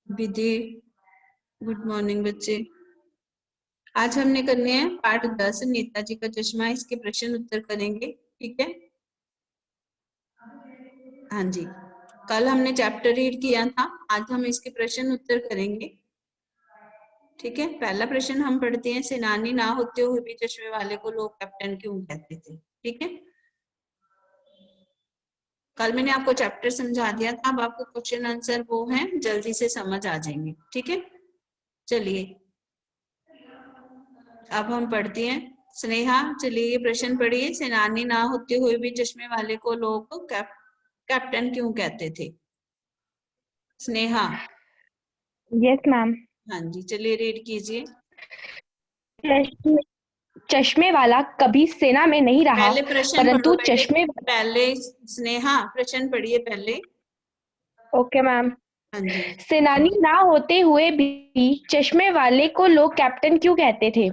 विधि। Good morning बच्चे। आज हमने करने हैं पाठ 10 नेताजी का चश्मा। इसके प्रश्न उत्तर करेंगे, ठीक है। हाँ जी, कल हमने चैप्टर रीड किया था, आज हम इसके प्रश्न उत्तर करेंगे, ठीक है। पहला प्रश्न हम पढ़ते हैं, सेनानी ना होते हुए भी चश्मे वाले को लोग कैप्टन क्यों कहते थे, ठीक है। कल मैंने आपको चैप्टर समझा दिया था, अब आपको क्वेश्चन आंसर वो है, जल्दी से समझ आ जाएंगे, ठीक है। चलिए अब हम पढ़ते हैं। स्नेहा, चलिए ये प्रश्न पढ़िए। सेनानी ना होते हुए भी चश्मे वाले को लोग कैप्टन क्यों कहते थे? स्नेहा। Yes ma'am. हाँ जी, चलिए रीड कीजिए। चश्मे वाला कभी सेना में नहीं रहा, पहले प्रश्न पढ़ो परंतु बेटे, चश्मे। पहले स्नेहा प्रश्न पढ़िए पहले। Okay ma'am. हाँ जी। सेनानी ना होते हुए भी चश्मे वाले को लोग कैप्टन क्यों कहते थे?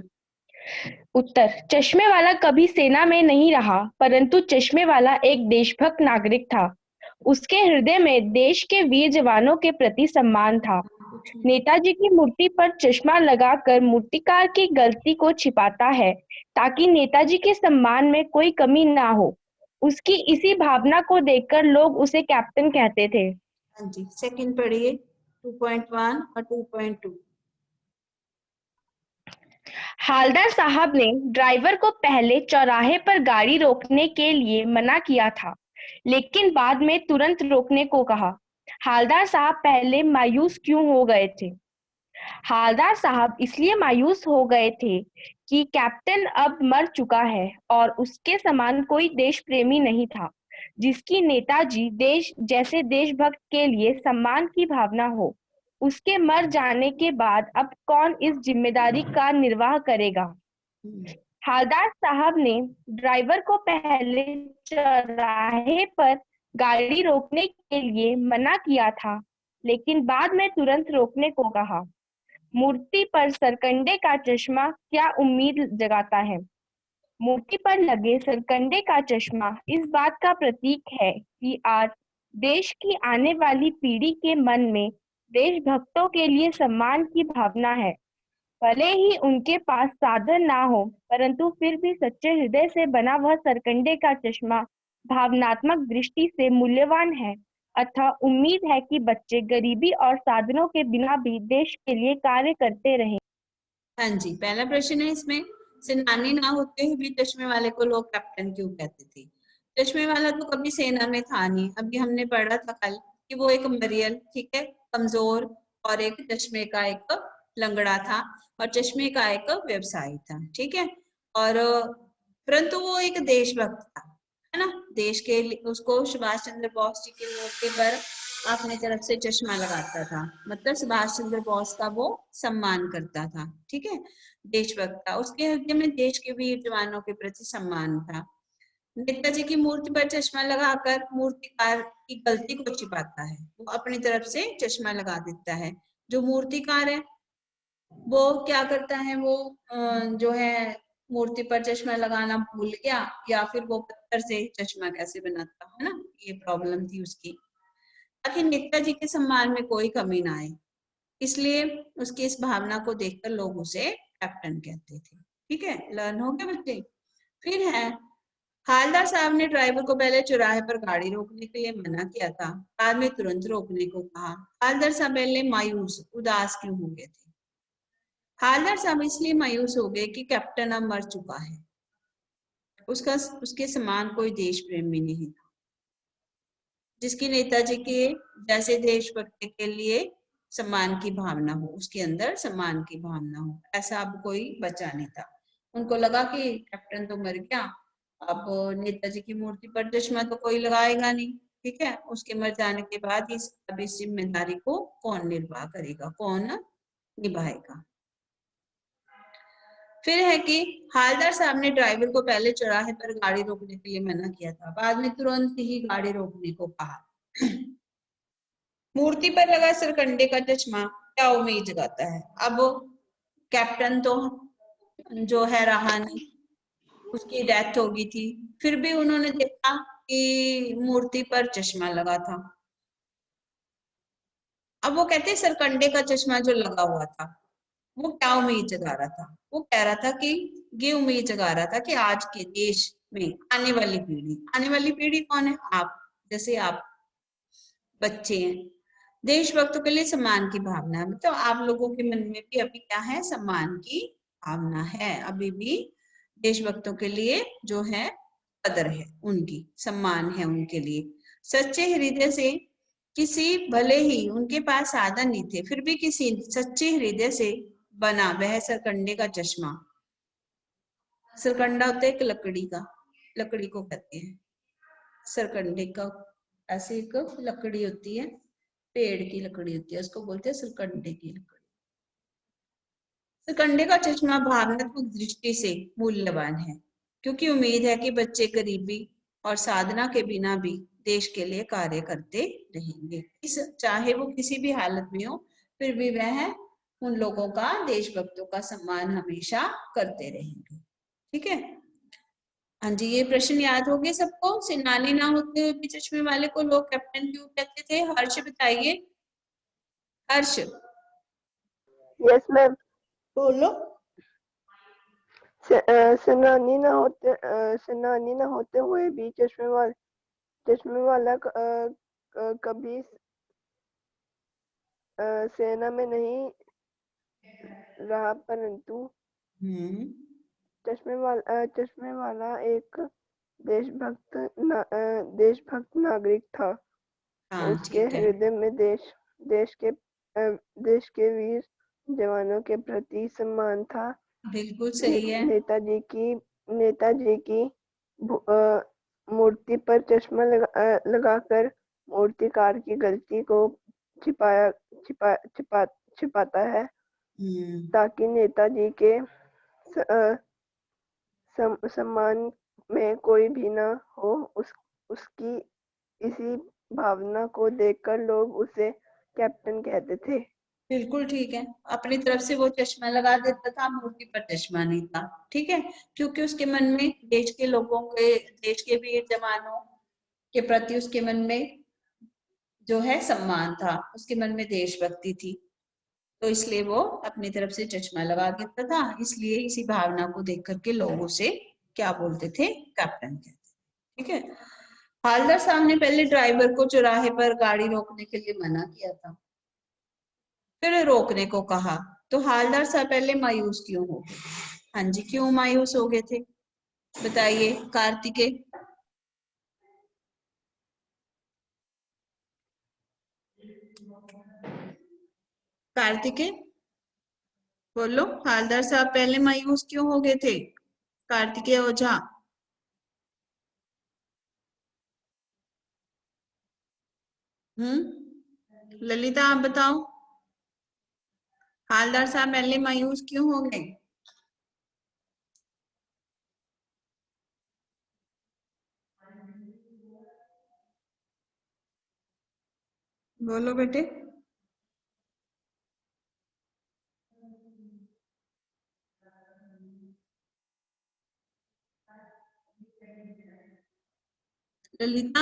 उत्तर, चश्मे वाला कभी सेना में नहीं रहा, परंतु चश्मे वाला एक देशभक्त नागरिक था। उसके हृदय में देश के वीर जवानों के प्रति सम्मान था। नेताजी की मूर्ति पर चश्मा लगाकर मूर्तिकार की गलती को छिपाता है, ताकि नेताजी के सम्मान में कोई कमी ना हो। उसकी इसी भावना को देखकर लोग उसे कैप्टन कहते थे। हाँ जी, सेकंड पढ़िए 2.1 और 2.2। हालदार साहब ने ड्राइवर को पहले चौराहे पर गाड़ी रोकने के लिए मना किया था, लेकिन बाद में तुरंत रोकने को कहा। हालदार साहब पहले मायूस क्यों हो गए थे? हालदार साहब इसलिए मायूस हो गए थे कि कैप्टन अब मर चुका है और उसके समान कोई देश प्रेमी नहीं था, जिसकी नेताजी देश जैसे देशभक्त के लिए सम्मान की भावना हो। उसके मर जाने के बाद अब कौन इस जिम्मेदारी का निर्वाह करेगा? हालदार साहब ने ड्राइवर को पहले चौराहे पर गाड़ी रोकने के लिए मना किया था, लेकिन बाद में तुरंत रोकने को कहा। मूर्ति पर सरकंडे का चश्मा क्या उम्मीद जगाता है? मूर्ति पर लगे सरकंडे का चश्मा इस बात का प्रतीक है कि आज देश की आने वाली पीढ़ी के मन में देशभक्तों के लिए सम्मान की भावना है। भले ही उनके पास साधन ना हो, परंतु फिर भी सच्चे हृदय से बना वह सरकंडे का चश्मा भावनात्मक दृष्टि से मूल्यवान है। अतः उम्मीद है कि बच्चे गरीबी और साधनों के बिना भी देश के लिए कार्य करते रहें। हाँ जी, पहला प्रश्न है इसमें, सेनानी ना होते हुए भी चश्मे वाले को लोग कैप्टन क्यों कहते थे? चश्मे वाला तो कभी सेना में था नहीं, अभी हमने पढ़ा था कल कि वो एक मरियल, ठीक है, कमजोर और एक चश्मे का एक लंगड़ा था, और चश्मे का एक व्यवसायी था, ठीक है। और परंतु वो एक देशभक्त था, है ना। देश के उसको सुभाष चंद्र बोस जी के मौके पर अपनी तरफ से चश्मा लगाता था, मतलब सुभाष चंद्र बोस का वो सम्मान करता था, ठीक है। देशभक्त था, उसके हृदय में देश के वीर जवानों के प्रति सम्मान था। नेताजी की मूर्ति पर चश्मा लगाकर मूर्तिकार की गलती को छिपाता है, वो अपनी तरफ से चश्मा लगा देता है। जो मूर्तिकार है वो क्या करता है, वो जो है मूर्ति पर चश्मा लगाना भूल गया, या फिर वो पत्थर से चश्मा कैसे बनाता है ना, ये प्रॉब्लम थी उसकी, ताकि नेताजी के सम्मान में कोई कमी ना आए। इसलिए उसकी इस भावना को देखकर लोग उसे कैप्टन कहते थे, ठीक है। लर्न हो गया बच्चे। फिर है, हालदार साहब ने ड्राइवर को पहले चौराहे पर गाड़ी रोकने के लिए मना किया था, बाद में तुरंत रोकने को कहा। हालदार साहब पहले मायूस उदास क्यों हो गए थे? हालदार साहब इसलिए मायूस हो गए कि कैप्टन अब मर चुका है, उसके समान कोई देश प्रेमी नहीं था, जिसकी नेताजी के जैसे देशभक्ति के लिए सम्मान की भावना हो, उसके अंदर सम्मान की भावना हो, ऐसा अब कोई बचा नहीं था। उनको लगा कि कैप्टन तो मर गया, अब नेताजी की मूर्ति पर चश्मा तो कोई लगाएगा नहीं, ठीक है। उसके मर जाने के बाद अब इस जिम्मेदारी को कौन निर्वाह करेगा, कौन निभाएगा। फिर है कि हालदार साहब ने ड्राइवर को पहले चौराहे पर गाड़ी रोकने के लिए मना किया था, बाद में तुरंत ही गाड़ी रोकने को कहा। मूर्ति पर लगा सरकंडे का चश्मा क्या उम्मीद जगाता है? अब कैप्टन तो जो है रहा नहीं, उसकी डेथ हो गई थी, फिर भी उन्होंने देखा कि मूर्ति पर चश्मा लगा था। अब वो कहते हैं सरकंडे का चश्मा जो लगा हुआ था वो क्या उम्मीद जगा रहा था, वो कह रहा था कि ये उम्मीद जगा रहा था कि आज के देश में आने वाली पीढ़ी कौन है, आप जैसे आप बच्चे हैं, देशभक्तों के लिए सम्मान की भावना है। तो आप लोगों के मन में भी अभी क्या है, सम्मान की भावना है, अभी भी देशभक्तों के लिए जो है कदर है, उनकी सम्मान है उनके लिए। सच्चे हृदय से किसी, भले ही उनके पास साधन नहीं थे, फिर भी किसी सच्चे हृदय से बना वह सरकंडे का चश्मा। सरकंडा होता है एक लकड़ी का, लकड़ी को कहते हैं सरकंडे का। ऐसे एक लकड़ी होती है, पेड़ की लकड़ी होती है, उसको बोलते हैं सरकंडे की लकड़ी। सरकंडे का चश्मा भावनात्मक दृष्टि से मूल्यवान है, क्योंकि उम्मीद है कि बच्चे गरीबी और साधना के बिना भी देश के लिए कार्य करते रहेंगे। चाहे वो किसी भी हालत में हो, फिर भी वह उन लोगों का, देशभक्तों का सम्मान हमेशा करते रहेंगे। ठीक है, हाँ जी, ये प्रश्न याद हो गए सबको। सेनानी ना होते हुए भी चश्मे वाले को लोग कैप्टन क्यों कहते थे? हर्ष बताइए, हर्ष। Yes ma'am. बोलो। सेनानी ना होते हुए भी चश्मे वाला कभी सेना में नहीं रहा, परंतु चश्मे वाला एक देशभक्त नागरिक था। हाँ, उसके ठीक है, हृदय में देश के वीर जवानों के प्रति सम्मान था। बिल्कुल सही है। नेताजी की मूर्ति पर चश्मा लगाकर मूर्तिकार की गलती को छिपाता है, ताकि नेताजी के सम्मान में कोई भी ना हो। उसकी इसी भावना को देखकर लोग उसे कैप्टन कहते थे। बिल्कुल ठीक है, अपनी तरफ से वो चश्मा लगा देता था, मूर्ति पर चश्मा नहीं था। ठीक है, क्योंकि उसके मन में देश के लोगों के, देश के वीर जवानों के प्रति उसके मन में जो है सम्मान था, उसके मन में देशभक्ति थी, तो इसलिए वो अपनी तरफ से चश्मा लगा देता था। इसलिए इसी भावना को देख करके लोग उसे क्या बोलते थे, कैप्टन कहते थे। ठीक है, हवलदार साहब ने पहले ड्राइवर को चौराहे पर गाड़ी रोकने के लिए मना किया था, फिर रोकने को कहा, तो हवलदार साहब पहले मायूस क्यों हो गए? हाँ जी, क्यों मायूस हो गए थे बताइए, कार्तिकेय। कार्तिकेय बोलो, हवलदार साहब पहले मायूस क्यों हो गए थे? कार्तिकेय ओझा। ललिता आप बताओ, हवलदार साहब पहले मायूस क्यों हो गए? बोलो बेटे। ललिता,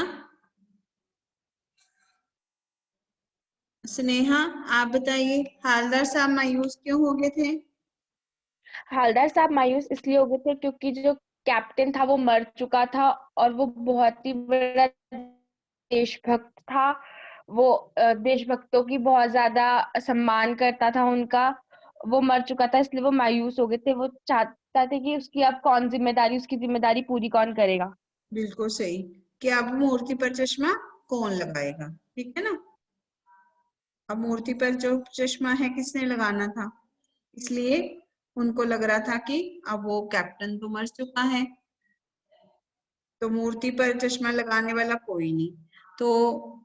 स्नेहा आप बताइए, हवलदार साहब मायूस क्यों हो गए थे? हवलदार साहब मायूस इसलिए हो गए थे क्योंकि जो कैप्टन था वो मर चुका था और वो बहुत ही बड़ा देशभक्त था। वो देशभक्तों की बहुत ज्यादा सम्मान करता था उनका। वो मर चुका था इसलिए वो मायूस हो गए थे। वो चाहता थे कि उसकी अब कौन जिम्मेदारी, उसकी जिम्मेदारी पूरी कौन करेगा। बिल्कुल सही, कि अब मूर्ति पर चश्मा कौन लगाएगा। ठीक है ना, अब मूर्ति पर जो चश्मा है किसने लगाना था, इसलिए उनको लग रहा था कि अब वो कैप्टन तो मर चुका है, तो मूर्ति पर चश्मा लगाने वाला कोई नहीं, तो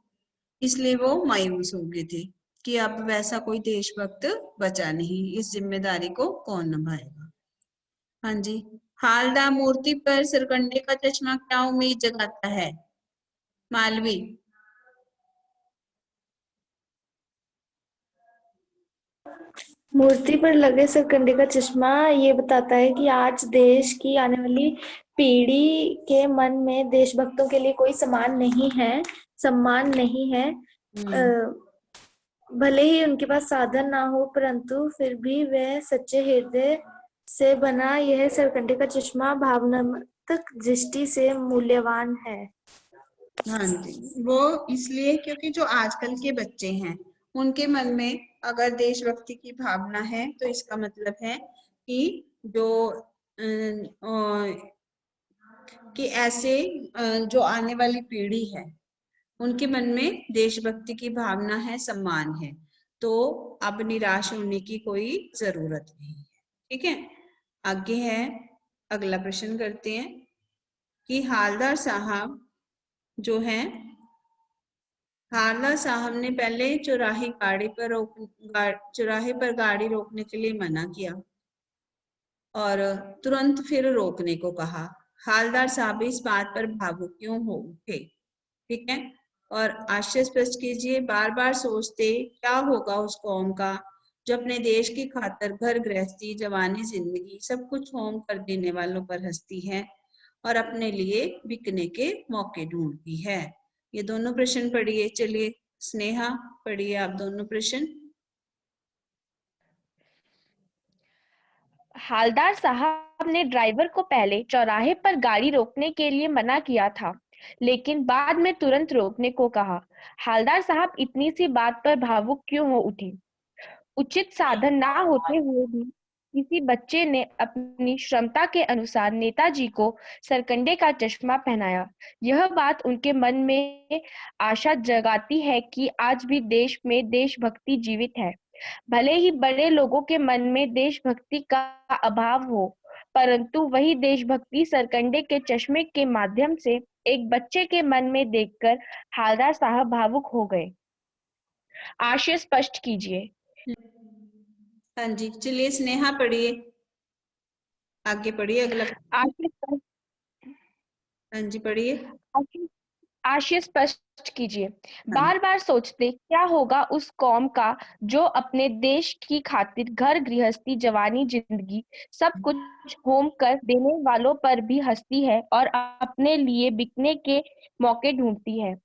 इसलिए वो मायूस हो गए थे कि अब वैसा कोई देशभक्त बचा नहीं, इस जिम्मेदारी को कौन निभाएगा। हाँ जी, हवलदार मूर्ति पर सरकंडे का चश्मा क्या उम्मीद जगाता है? मालवी। मूर्ति पर लगे सरकंडे का चश्मा ये बताता है कि आज देश की आने वाली पीढ़ी के मन में देशभक्तों के लिए कोई सम्मान नहीं है। भले ही उनके पास साधन ना हो, परंतु फिर भी वह सच्चे हृदय से बना यह सरकंडे का चश्मा भावनात्मक दृष्टि से मूल्यवान है। हाँ जी, वो इसलिए क्योंकि जो आजकल के बच्चे हैं उनके मन में अगर देशभक्ति की भावना है तो इसका मतलब है कि जो कि ऐसे जो आने वाली पीढ़ी है उनके मन में देशभक्ति की भावना है, सम्मान है, तो अब निराश होने की कोई जरूरत नहीं है। ठीक है, आगे है, अगला प्रश्न करते हैं कि हालदार साहब जो है, हालदार साहब ने पहले चौराहे पर गाड़ी रोकने के लिए मना किया और तुरंत फिर रोकने को कहा। हालदार साहब इस बात पर भावुक क्यों हो उठे? ठीक है, और आशय स्पष्ट कीजिए। बार बार सोचते क्या होगा उस कौम का जो अपने देश की खातर घर गृहस्थी, जवानी, जिंदगी सब कुछ होम कर देने वालों पर हंसती है और अपने लिए बिकने के मौके ढूंढती है। ये दोनों प्रश्न पढ़िए। चलिए स्नेहा, पढ़िए आप दोनों प्रश्न। हालदार साहब ने ड्राइवर को पहले चौराहे पर गाड़ी रोकने के लिए मना किया था, लेकिन बाद में तुरंत रोकने को कहा। हालदार साहब इतनी सी बात पर भावुक क्यों हो उठे? उचित साधन ना होते हुए भी किसी बच्चे ने अपनी क्षमता के अनुसार नेताजी को सरकंडे का चश्मा पहनाया। यह बात उनके मन में आशा जगाती है कि आज भी देश में देशभक्ति जीवित है। भले ही बड़े लोगों के मन में देशभक्ति का अभाव हो, परंतु वही देशभक्ति सरकंडे के चश्मे के माध्यम से एक बच्चे के मन में देखकर हालदार साहब भावुक हो गए। आशय स्पष्ट कीजिए। हाँ जी, चलिए स्नेहा पढ़िए, आगे पढ़िए अगला। हाँ जी पढ़िए। आशय स्पष्ट कीजिए। बार बार सोचते क्या होगा उस कौम का जो अपने देश की खातिर घर गृहस्थी, जवानी, जिंदगी सब कुछ होम कर देने वालों पर भी हंसती है और अपने लिए बिकने के मौके ढूंढती है।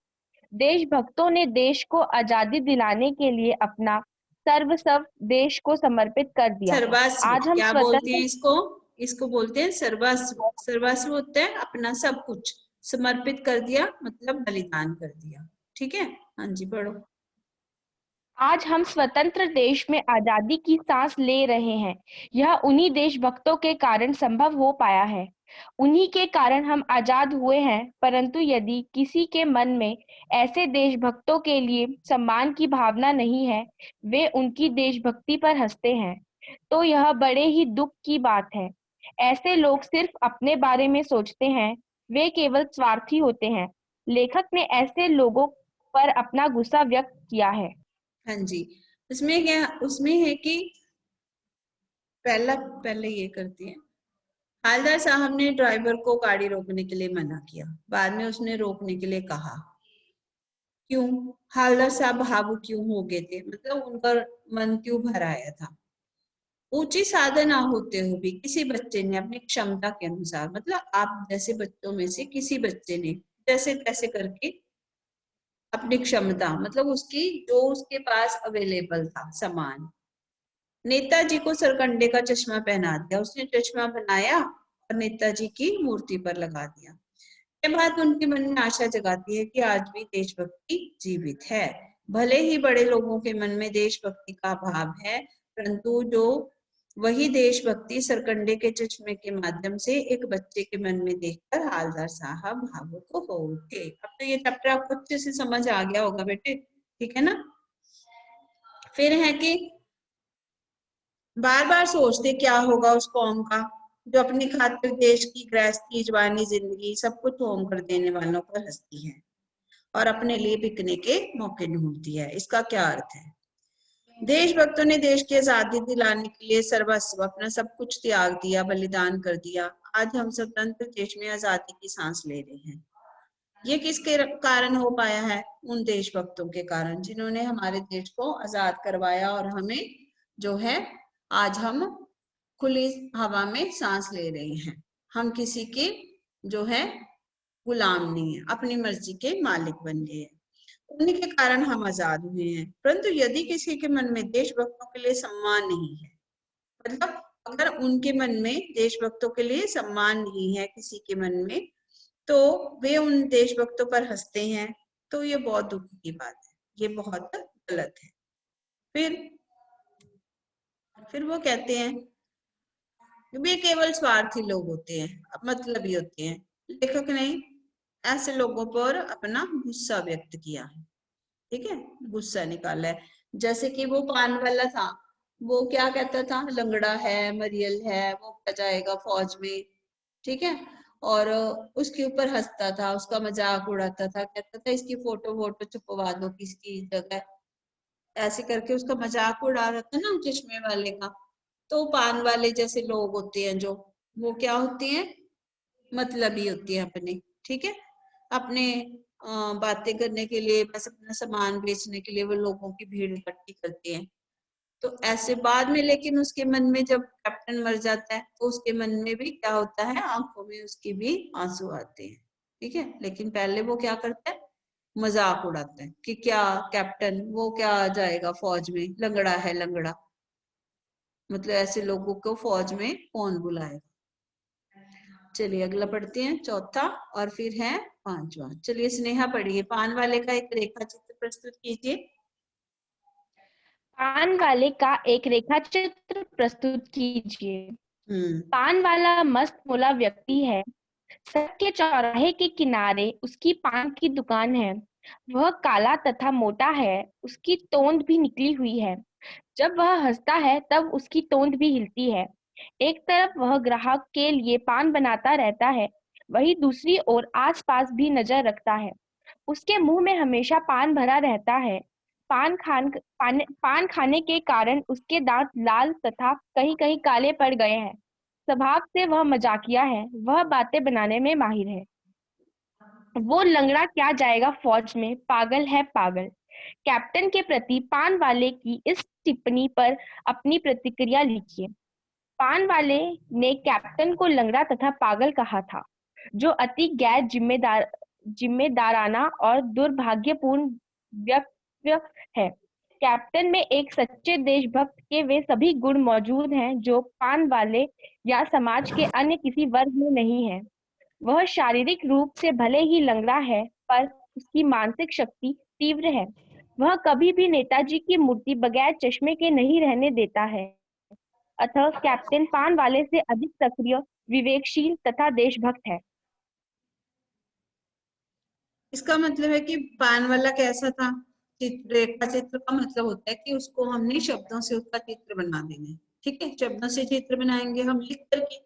देशभक्तों ने देश को आजादी दिलाने के लिए अपना सर्वस्व देश को समर्पित कर दिया। सर्वस्व आज हम क्या बोलते हैं स्वतंत्र, इसको बोलते हैं सर्वस्व। सर्वस्व होता है अपना सब कुछ समर्पित कर दिया, मतलब बलिदान कर दिया। ठीक है, हाँ जी पढ़ो। आज हम स्वतंत्र देश में आजादी की सांस ले रहे हैं। यह उन्हीं देशभक्तों के कारण संभव हो पाया है। उन्हीं के कारण हम आजाद हुए हैं। परंतु यदि किसी के मन में ऐसे देशभक्तों के लिए सम्मान की भावना नहीं है, वे उनकी देशभक्ति पर हंसते हैं, तो यह बड़े ही दुख की बात है। ऐसे लोग सिर्फ अपने बारे में सोचते हैं, वे केवल स्वार्थी होते हैं। लेखक ने ऐसे लोगों पर अपना गुस्सा व्यक्त किया है। हाँ जी, उसमें है कि पहले ये करती है। हालदार साहब ने ड्राइवर को गाड़ी रोकने के लिए मना किया, बाद में उसने रोकने के लिए कहा। क्यों हालदार साहब भावुक क्यों हो गए थे? मतलब उनका मन क्यों भर आया था? ऊंची साधन ना होते हुए भी किसी बच्चे ने अपनी क्षमता के अनुसार, मतलब आप जैसे बच्चों में से किसी बच्चे ने जैसे तैसे करके अपनी क्षमता, मतलब जो उसके पास अवेलेबल था सामान, नेताजी को सरकंडे का चश्मा पहना दिया। उसने चश्मा बनाया और नेताजी की मूर्ति पर लगा दिया। यह बात उनके मन में आशा जगाती है कि आज भी देशभक्ति जीवित है। भले ही बड़े लोगों के मन में देशभक्ति का अभाव है, परंतु जो वही देशभक्ति सरकंडे के चश्मे के माध्यम से एक बच्चे के मन में देखकर हालदार साहब भावुक हो उठे। अब तो ये चैप्टर आपको अच्छे से समझ आ गया होगा बेटे, ठीक है ना। फिर है कि बार बार सोचते क्या होगा उस कौम का जो अपनी खातिर देश की गृहस्थी, जवानी, जिंदगी सब कुछ होम कर देने वालों पर हंसती है और अपने लिए बिकने के मौके ढूंढती है। इसका क्या अर्थ है? देशभक्तों ने देश की आजादी दिलाने के लिए सर्वस्व, अपना सब कुछ त्याग दिया, बलिदान कर दिया। आज हम स्वतंत्र देश में आजादी की सांस ले रहे हैं। ये किसके कारण हो पाया है? उन देशभक्तों के कारण जिन्होंने हमारे देश को आजाद करवाया और हमें जो है आज हम खुली हवा में सांस ले रहे हैं। हम किसी के जो है गुलाम नहीं है, अपनी मर्जी के मालिक बन गए। उन्हीं के कारण हम आजाद हुए हैं। परंतु यदि किसी के मन में देशभक्तों के लिए सम्मान नहीं है, मतलब अगर उनके मन में देशभक्तों के लिए सम्मान नहीं है किसी के मन में, तो वे उन देशभक्तों पर हंसते हैं, तो ये बहुत दुख की बात है, ये बहुत गलत है। फिर वो कहते हैं वे केवल स्वार्थी लोग होते हैं, मतलबी होते हैं। लेखक ने ऐसे लोगों पर अपना गुस्सा व्यक्त किया है, ठीक है, गुस्सा निकाला है। जैसे कि वो पान वाला था, वो क्या कहता था, लंगड़ा है, मरियल है, वो जाएगा फौज में, ठीक है, और उसके ऊपर हंसता था, उसका मजाक उड़ाता था, कहता था इसकी फोटो वोटो छुपवा दो किसकी जगह, ऐसे करके उसका मजाक उड़ा रहा था ना चश्मे वाले का। तो पान वाले जैसे लोग होते हैं जो, वो क्या होते हैं, मतलबी होती है अपने, ठीक है, अपने बातें करने के लिए, बस अपना सामान बेचने के लिए वो लोगों की भीड़ इकट्ठी करते हैं। तो ऐसे बाद में लेकिन उसके मन में जब कैप्टन मर जाता है तो उसके मन में भी क्या होता है, आंखों में उसकी भी आंसू आते हैं, ठीक है। लेकिन पहले वो क्या करता है, मजाक उड़ाता है कि क्या कैप्टन, वो क्या आ जाएगा फौज में, लंगड़ा है लंगड़ा, मतलब ऐसे लोगों को फौज में कौन बुलाएगा। चलिए अगला पढ़ते हैं, चौथा और फिर है पांचवा। चलिए स्नेहा पढ़िए, पान वाले का एक रेखा चित्र प्रस्तुत कीजिए। पान वाले का एक रेखा चित्र प्रस्तुत कीजिए। पान वाला मस्त मोला व्यक्ति है। सड़क के चौराहे के किनारे उसकी पान की दुकान है। वह काला तथा मोटा है, उसकी तोंद भी निकली हुई है। जब वह हंसता है तब उसकी तोंद भी हिलती है। एक तरफ वह ग्राहक के लिए पान बनाता रहता है, वही दूसरी ओर आसपास भी नजर रखता है। उसके मुंह में हमेशा पान भरा रहता है। पान खाने के कारण उसके दांत लाल तथा कहीं कहीं काले पड़ गए हैं। स्वभाव से वह मजाकिया है, वह बातें बनाने में माहिर है। वो लंगड़ा क्या जाएगा फौज में, पागल है पागल। कैप्टन के प्रति पान वाले की इस टिप्पणी पर अपनी प्रतिक्रिया लिखिए। पान वाले ने कैप्टन को लंगड़ा तथा पागल कहा था, जो अति गैर जिम्मेदाराना और दुर्भाग्यपूर्ण व्यक्तित्व है। कैप्टन में एक सच्चे देशभक्त के वे सभी गुण मौजूद हैं जो पान वाले या समाज के अन्य किसी वर्ग में नहीं है। वह शारीरिक रूप से भले ही लंगड़ा है, पर उसकी मानसिक शक्ति तीव्र है। वह कभी भी नेताजी की मूर्ति बगैर चश्मे के नहीं रहने देता है। अतः कैप्टन पान वाले से अधिक सक्रिय, विवेकशील तथा देशभक्त है। इसका मतलब है कि पान वाला कैसा था, रेखा चित्र का मतलब होता है कि उसको हमने शब्दों से उसका चित्र बना देना है, ठीक है, शब्दों से चित्र बनाएंगे हम लिख करके।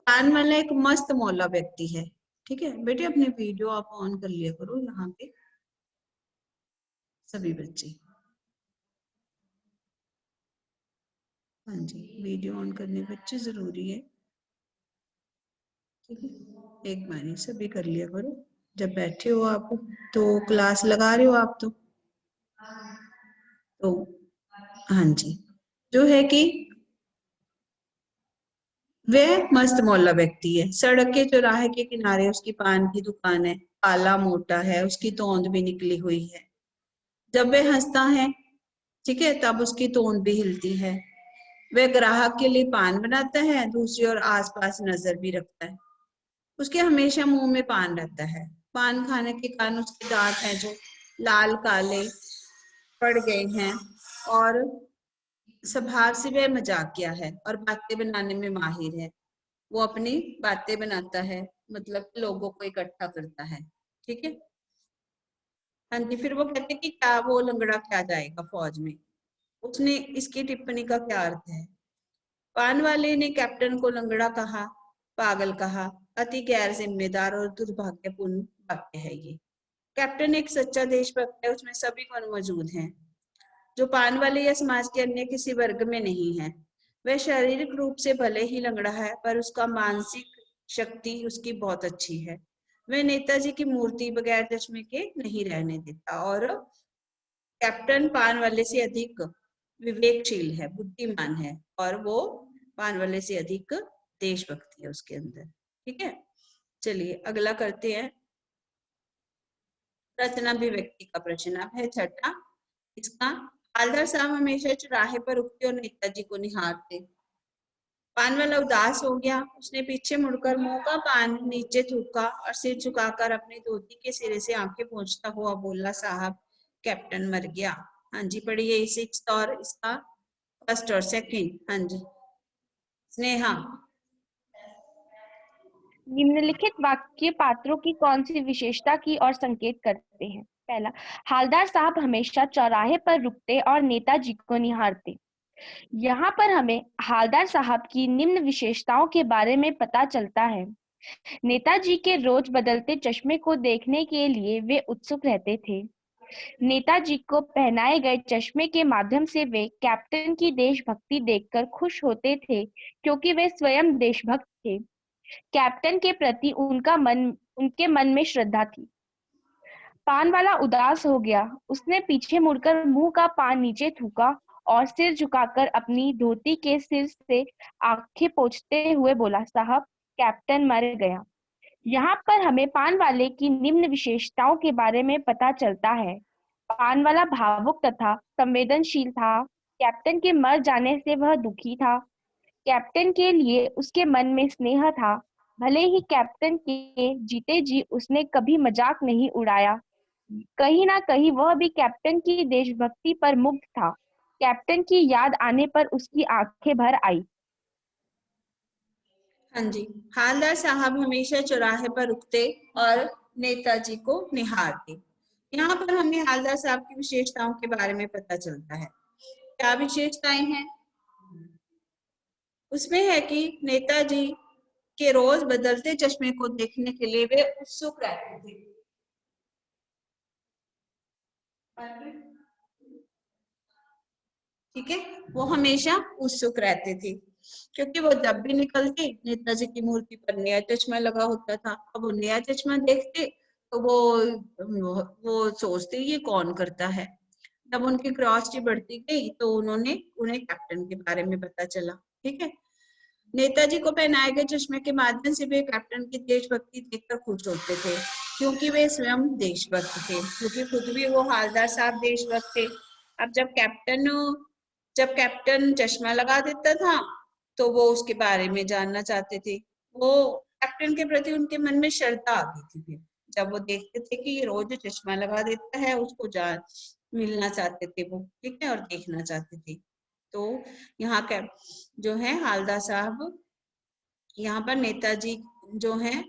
पान वाला एक मस्त मौला व्यक्ति है, ठीक है। बेटे अपने वीडियो आप ऑन कर लिया करो यहाँ पे सभी बच्चे। हाँ जी, वीडियो ऑन करने बच्चे जरूरी है, ठीक है, एक बार सभी कर लिया करो। जब बैठे हो आप तो क्लास लगा रहे हो आप तो हाँ जी, जो है कि वह मस्त मौला व्यक्ति है। सड़क के चौराहे के किनारे उसकी पान की दुकान है। काला मोटा है, उसकी तोंद भी निकली हुई है। जब वह हंसता है, ठीक है, तब उसकी तोंद भी हिलती है। वह ग्राहक के लिए पान बनाता है, दूसरी ओर आसपास नजर भी रखता है। उसके हमेशा मुंह में पान रहता है। पान खाने के कारण उसके दांत हैं जो लाल काले पड़ गए हैं, और स्वभाव से वह मजाकिया है और बातें बनाने में माहिर है। वो अपनी बातें बनाता है, मतलब लोगों को इकट्ठा करता है, ठीक है। हाँ जी, फिर वो कहते हैं कि क्या वो लंगड़ा क्या जाएगा फौज में। उसने इसकी टिप्पणी का क्या अर्थ है। पान वाले ने कैप्टन को लंगड़ा कहा, पागल कहा, अति गैर जिम्मेदार और दुर्भाग्यपूर्ण वाक्य है ये। कैप्टन एक सच्चा देशभक्त है, उसमें सभी गुण मौजूद हैं जो पान वाले या समाज के अन्य किसी वर्ग में नहीं है। वह शारीरिक रूप से भले ही लंगड़ा है, पर उसका मानसिक शक्ति उसकी बहुत अच्छी है। वह नेताजी की मूर्ति बगैर चश्मे के नहीं रहने देता, और कैप्टन पान वाले से अधिक विवेकशील है, बुद्धिमान है, और वो पान वाले से अधिक देशभक्ति है उसके अंदर, ठीक है। चलिए अगला करते हैं, रचनाभिव्यक्ति का प्रश्न। अब है छठा इसका, हालदार साहब हमेशा चौराहे पर रुकते और नेताजी को निहारते। पान वाला उदास हो गया, उसने पीछे मुड़कर मुंह का पान नीचे थूका और सिर झुकाकर अपनी धोती के सिरे से आंखें पोंछता हुआ बोला, साहब कैप्टन मर गया। हाँ जी पढ़िए 6th और इसका 1st और 2nd। हाँ जी स्नेहा। निम्नलिखित वाक्य पात्रों की कौन सी विशेषता की ओर संकेत करते हैं? पहला, हालदार साहब हमेशा चौराहे पर रुकते और नेताजी को निहारते। यहाँ पर हमें हालदार साहब की निम्न विशेषताओं के बारे में पता चलता है। नेताजी के रोज बदलते चश्मे को देखने के लिए वे उत्सुक रहते थे। नेताजी को पहनाए गए चश्मे के माध्यम से वे कैप्टन की देशभक्ति देखकर खुश होते थे, क्योंकि वे स्वयं देशभक्त थे। कैप्टन के प्रति उनके मन में श्रद्धा थी। पान वाला उदास हो गया, उसने पीछे मुड़कर मुंह का पान नीचे थूका और सिर झुकाकर अपनी धोती के सिर से आंखें पोंछते हुए बोला, साहब कैप्टन मर गया। यहाँ पर हमें पान वाले की निम्न विशेषताओं के बारे में पता चलता है। पान वाला भावुक तथा संवेदनशील था। कैप्टन के मर जाने से वह दुखी था। कैप्टन के लिए उसके मन में स्नेह था। भले ही कैप्टन के जीते जी उसने कभी मजाक नहीं उड़ाया, कहीं ना कहीं वह भी कैप्टन की देशभक्ति पर मुग्ध था। कैप्टन की याद आने पर उसकी आंखें भर आई। हाँ जी, हालदार साहब हमेशा चौराहे पर रुकते और नेताजी को निहारते। यहाँ पर हमें हालदार साहब की विशेषताओं के बारे में पता चलता है। क्या विशेषताएं हैं? उसमें है कि नेताजी के रोज बदलते चश्मे को देखने के लिए वे उत्सुक रहते थे। ठीक है, वो हमेशा उत्सुक रहते थे, क्योंकि वो जब भी निकलते नेताजी की मूर्ति पर नया चश्मा लगा होता था। अब वो नया चश्मा देखते तो वो सोचते ये कौन करता है। तब उनकी क्यूरियोसिटी बढ़ती गई तो उन्हें कैप्टन के बारे में पता चला। ठीक है, नेताजी को पहनाए गए चश्मे के माध्यम से वे कैप्टन की देशभक्ति देखकर खुश होते थे, क्योंकि वे स्वयं देशभक्त थे, क्योंकि खुद भी वो हालदार साहब देशभक्त थे। अब जब कैप्टन चश्मा लगा देता था तो वो उसके बारे में जानना चाहते थे। वो कैप्टन के प्रति उनके मन में श्रद्धा आ गई थी। फिर जब वो देखते थे कि ये रोज चश्मा लगा देता है, उसको मिलना चाहते थे वो। ठीक है, और देखना चाहते थे। तो यहाँ जो है हालदार साहब यहाँ पर नेताजी जो है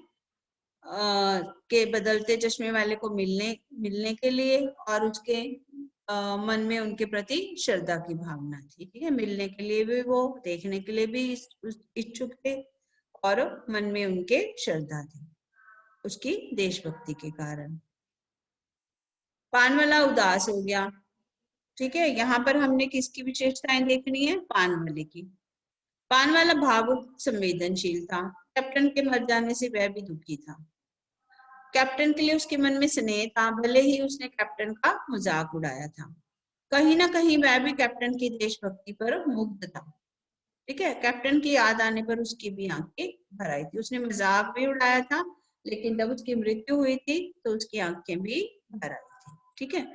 के बदलते चश्मे वाले को मिलने के लिए और उसके मन में उनके प्रति श्रद्धा की भावना थी। ठीक है, मिलने के लिए भी वो, देखने के लिए भी इच्छुक थे और मन में उनके श्रद्धा थी उसकी देशभक्ति के कारण। पान वाला उदास हो गया। ठीक है, यहाँ पर हमने किसकी विशेषताएं देखनी है? पान वाले की। पान वाला भावुक संवेदनशील था। कैप्टन के मर जाने से वह भी दुखी था। कैप्टन के लिए उसके मन में स्नेह था, भले ही उसने कैप्टन का मजाक उड़ाया था। कहीं ना कहीं वह भी कैप्टन की देशभक्ति पर मुग्ध था। ठीक है, कैप्टन की याद आने पर उसकी भी आंखें भर आई थी। उसने मजाक भी उड़ाया था, लेकिन जब उसकी मृत्यु हुई थी तो उसकी आंखें भी भर आई थी। ठीक है,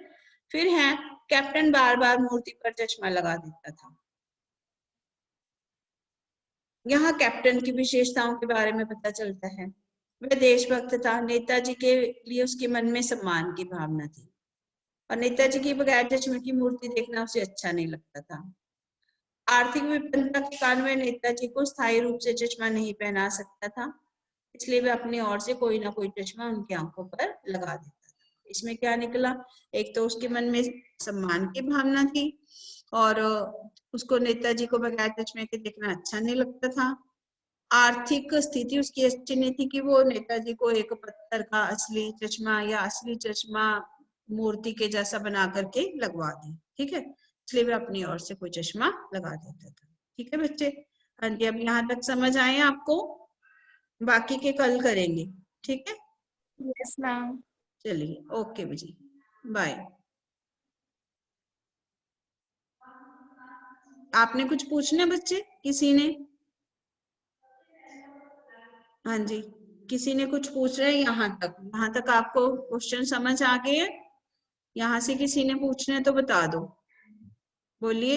फिर है कैप्टन बार बार मूर्ति पर चश्मा लगा देता था। यहाँ कैप्टन की विशेषताओं के बारे में पता चलता है। वह देशभक्त था। नेताजी के लिए उसके मन में सम्मान की भावना थी और नेताजी की बगैर चश्मे की मूर्ति देखना उसे अच्छा नहीं लगता था। आर्थिक विपन्नता के कारण वह नेताजी को स्थायी रूप से चश्मा नहीं पहना सकता था, इसलिए वह अपनी ओर से कोई ना कोई चश्मा उनकी आंखों पर लगा देता था। इसमें क्या निकला? एक तो उसके मन में सम्मान की भावना थी और उसको नेताजी को बगैर चश्मे के देखना अच्छा नहीं लगता था। आर्थिक स्थिति उसकी अच्छी नहीं थी कि वो नेताजी को एक पत्थर का असली चश्मा या असली चश्मा मूर्ति के जैसा बना करके लगवा दे। ठीक है, इसलिए वह अपनी ओर से कोई चश्मा लगा देता था। ठीक है बच्चे, हाँ जी, अब यहाँ तक समझ आए आपको? बाकी के कल करेंगे। ठीक है, यस मैम। चलिए, ओके जी, बाय। आपने कुछ पूछना बच्चे? किसी ने? हाँ जी। किसी ने कुछ पूछ रहा है यहाँ तक आपको क्वेश्चन समझ आ गए हैं? यहाँ से किसी ने पूछना है तो बता दो, बोलिए।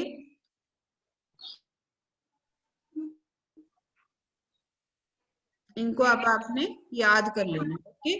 इनको अब आपने याद कर लेना, ओके।